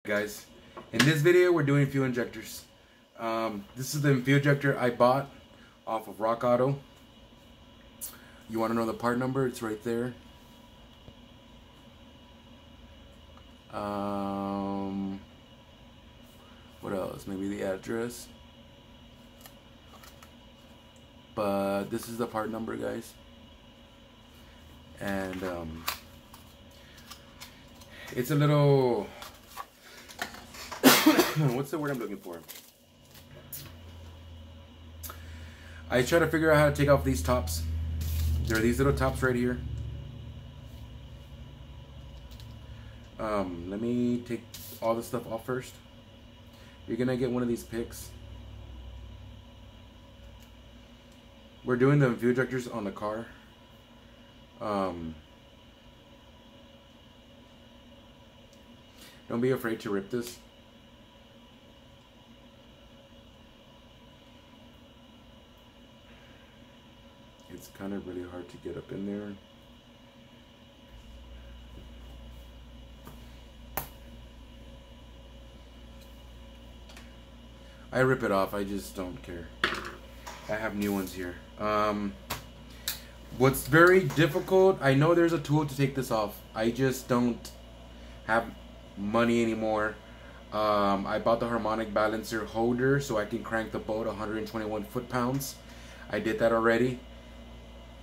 Guys, in this video we're doing fuel injectors. This is the fuel injector I bought off of Rock Auto. You want to know the part number? It's right there. What else? Maybe the address. But this is the part number, guys. And it's a little what's the word I'm looking for? I try to figure out how to take off these tops. There are these little tops right here. Let me take all the stuff off first. You're gonna get one of these picks. We're doing the fuel injectors on the car. Don't be afraid to rip this. It's kind of really hard to get up in there. I rip it off, I just don't care. I have new ones here. What's very difficult, I know there's a tool to take this off. I just don't have money anymore. I bought the harmonic balancer holder so I can crank the boat 121 foot-pounds. I did that already.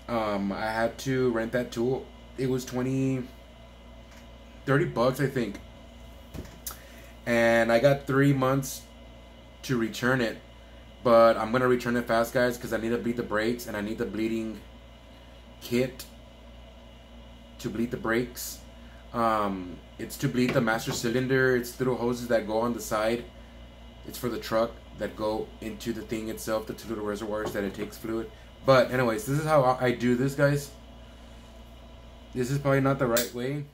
I had to rent that tool. It was 30 bucks, I think. And I got 3 months to return it. But I'm going to return it fast, guys, because I need to bleed the brakes and I need the bleeding kit to bleed the brakes. It's to bleed the master cylinder. It's little hoses that go on the side. It's for the truck that go into the thing itself, the 2 little reservoirs that it takes fluid. But anyways, this is how I do this, guys. This is probably not the right way.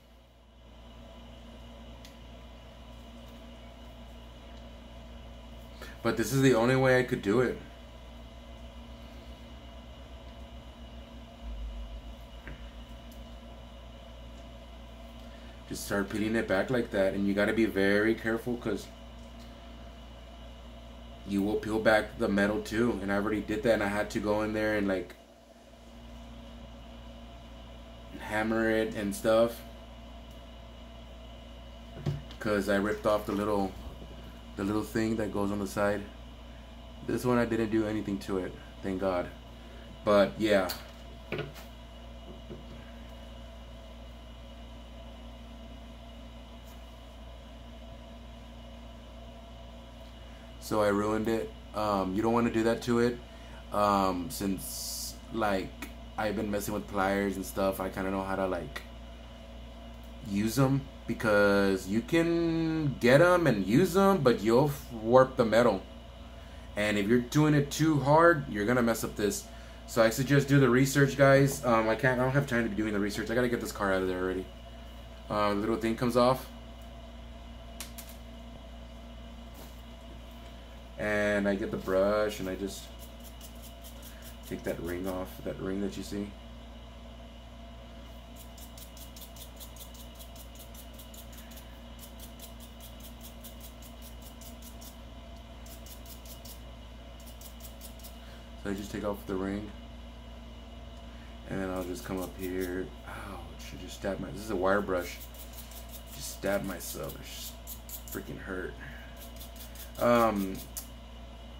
But this is the only way I could do it. Just start peeling it back like that. And you got to be very careful because you will peel back the metal too. And I already did that and I had to go in there and like hammer it and stuff. Because I ripped off the little thing that goes on the side. This one I didn't do anything to it, thank God. But yeah. So I ruined it. You don't want to do that to it. Since like I've been messing with pliers and stuff, I kind of know how to like use them. Because you can get them and use them, but you'll warp the metal. And if you're doing it too hard, you're gonna mess up this. So I suggest do the research, guys. I don't have time to be doing the research. I gotta get this car out of there already. The little thing comes off. And I get the brush and I just take that ring off, that ring that you see. So I just take off the ring, and then I'll just come up here. Ouch! I just stabbed my. This is a wire brush. Just stabbed myself. It just freaking hurt.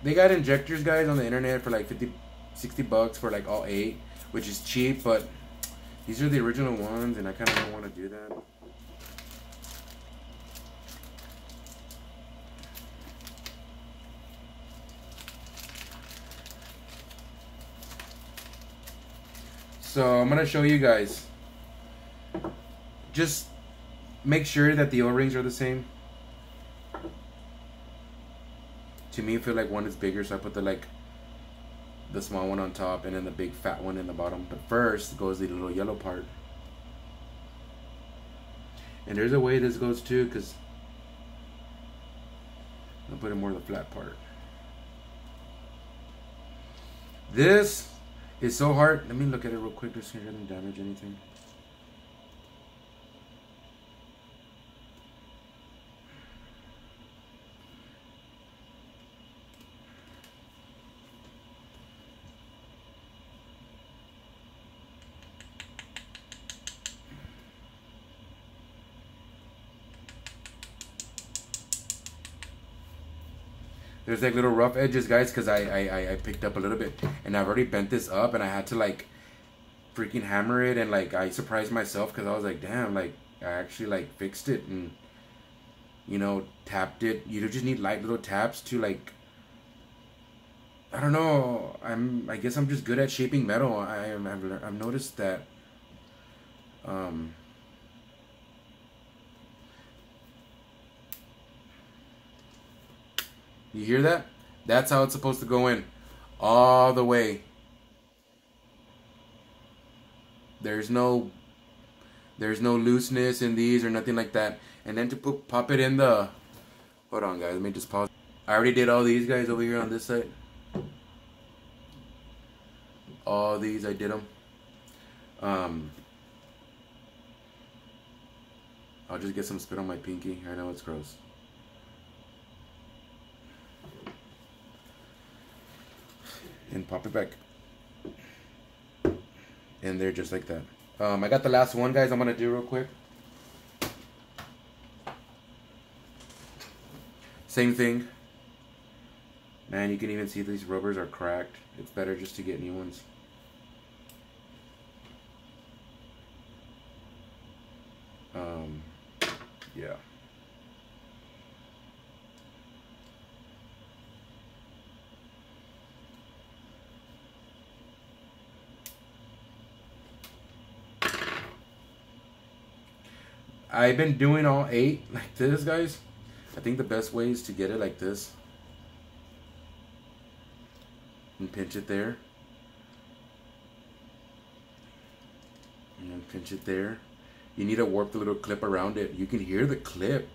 They got injectors, guys, on the internet for like 50, 60 bucks for like all 8, which is cheap. But these are the original ones, and I kind of don't want to do that. So I'm gonna show you guys. Just make sure that the O-rings are the same. To me, I feel like one is bigger, so I put the small one on top and then the big fat one in the bottom. But first goes the little yellow part. And there's a way this goes too, because I'll put in more of the flat part. This is so hard. Let me look at it real quick just so it doesn't damage anything. There's like little rough edges, guys, because I picked up a little bit, and I've already bent this up, and I had to like freaking hammer it, and like I surprised myself because I was like, damn, like I actually like fixed it and, you know, tapped it. You just need light little taps to like, I don't know. I guess I'm just good at shaping metal. I've noticed that. You hear that? That's how it's supposed to go in, all the way. There's no looseness in these or nothing like that. And then to pop it in the, hold on guys, let me just pause. I already did all these guys over here on this side. All these I did them. I'll just get some spit on my pinky. I know it's gross. And pop it back in there just like that. I got the last one, guys. I'm gonna do real quick. Same thing. Man, you can even see these rubbers are cracked. It's better just to get new ones. Yeah. I've been doing all 8 like this, guys. I think the best way is to get it like this. And pinch it there. And then pinch it there. You need to warp the little clip around it. You can hear the clip.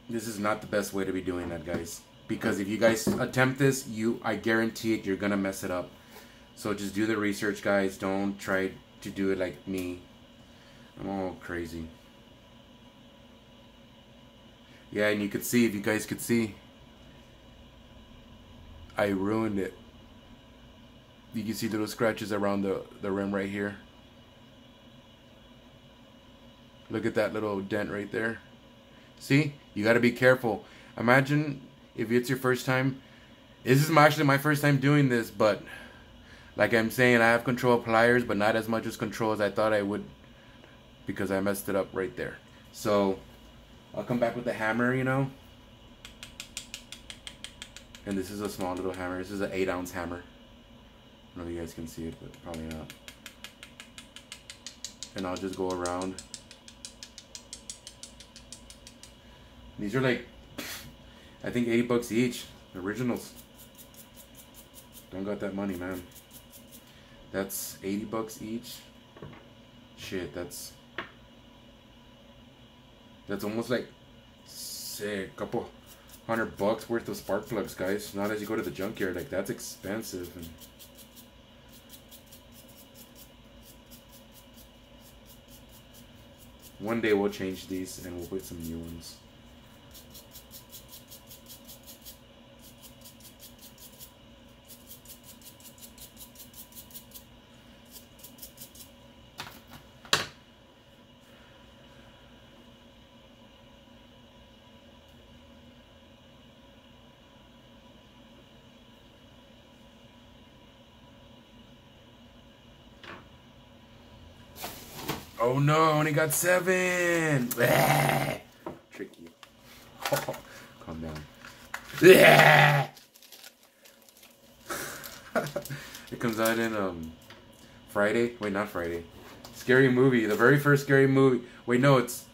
This is not the best way to be doing that, guys. Because if you guys attempt this, I guarantee it, you're gonna mess it up. So just do the research, guys. Don't try to do it like me. I'm all crazy. Yeah, and you could see, if you guys could see, I ruined it. You can see little scratches around the rim right here. Look at that little dent right there. See? You got to be careful. Imagine if it's your first time. This is actually my first time doing this, but like I'm saying, I have control of pliers, but not as much as control as I thought I would, because I messed it up right there. So I'll come back with the hammer, you know. And this is a small little hammer. This is an 8-ounce hammer. I don't know if you guys can see it, but probably not. And I'll just go around. These are like, I think 80 bucks each. Originals. Don't got that money, man. That's 80 bucks each. Shit, that's almost like, say, a couple $100 worth of spark plugs, guys. Not as you go to the junkyard, like that's expensive. And one day we'll change these and we'll put some new ones. Oh no, I only got 7. Bleh. Trick you. Oh, calm down. It comes out in Friday. Wait, not Friday. Scary Movie. The very first Scary Movie. Wait, no, it's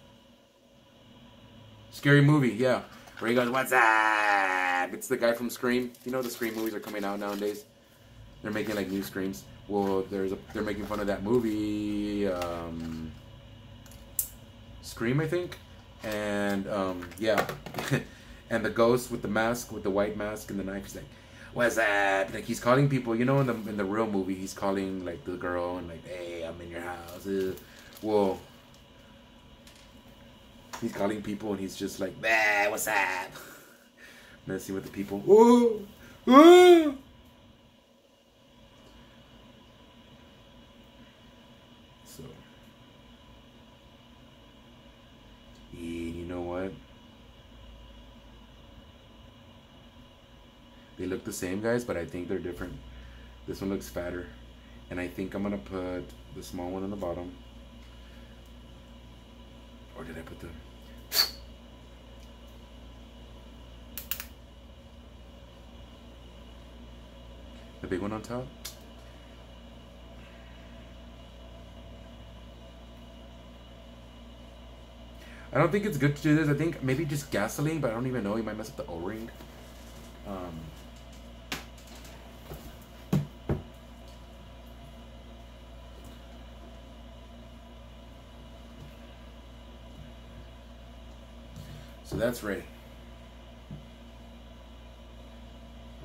Scary Movie. Yeah, where he goes, "What's up?" It's the guy from Scream. You know the Scream movies are coming out nowadays. They're making like new Screams. Well, they're making fun of that movie, Scream, I think, and yeah, and the ghost with the mask, with the white mask and the knife. He's like, "What's that?" Like he's calling people. You know, in the real movie, he's calling like the girl and like, "Hey, I'm in your house." Well, He's calling people and he's just like, bah, what's up? Messing with the people. Ooh, ooh. So, and you know what? They look the same, guys, but I think they're different. This one looks fatter. And I think I'm going to put the small one on the bottom. Or did I put the... the big one on top? I don't think it's good to do this. I think maybe just gasoline, but I don't even know. You might mess up the O-ring. So that's ready.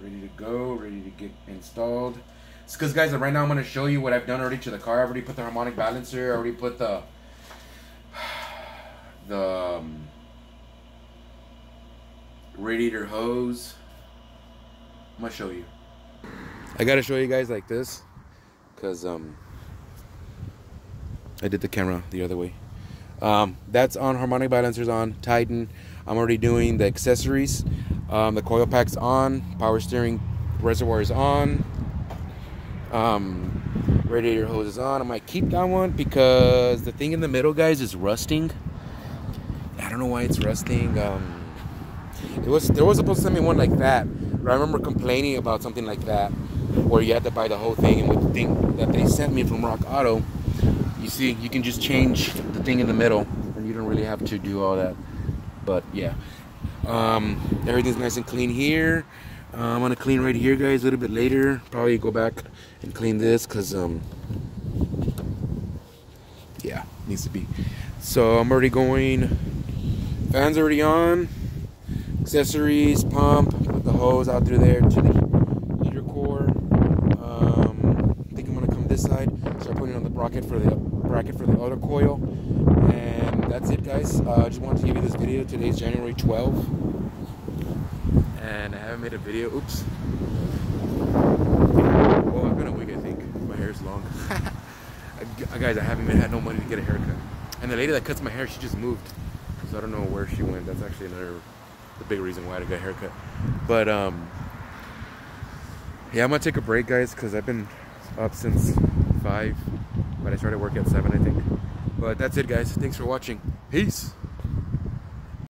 Ready to go, ready to get installed. It's because, guys, right now I'm going to show you what I've done already to the car. I've already put the harmonic balancer. I already put the radiator hose. I'm going to show you. I got to show you guys like this because I did the camera the other way. That's on, harmonic balancer's on, Titan. I'm already doing the accessories. The coil pack's on, power steering reservoir is on, radiator hose is on. I might keep that one because the thing in the middle, guys, is rusting. I don't know why it's rusting. There was supposed to send me one like that, but I remember complaining about something like that where you had to buy the whole thing, and with the thing that they sent me from Rock Auto, you see, you can just change the thing in the middle, and you don't really have to do all that. But yeah, everything's nice and clean here. I'm gonna clean right here, guys, a little bit later. Probably go back and clean this because yeah, needs to be. So I'm already going. Fans already on. Accessories, pump, put the hose out through there to the heater core. I think I'm gonna come this side, start putting on the bracket for the auto coil, and that's it, guys. I just wanted to give you this video. Today's January 12th, and I haven't made a video. Oops. Oh, I've got a wig, I think. My hair's long. Guys, I haven't had no money to get a haircut, and the lady that cuts my hair, she just moved, so I don't know where she went. That's actually the big reason why I got a haircut. But yeah, I'm gonna take a break, guys, because I've been up since 5, but I started work at 7, I think. But that's it, guys. Thanks for watching. Peace.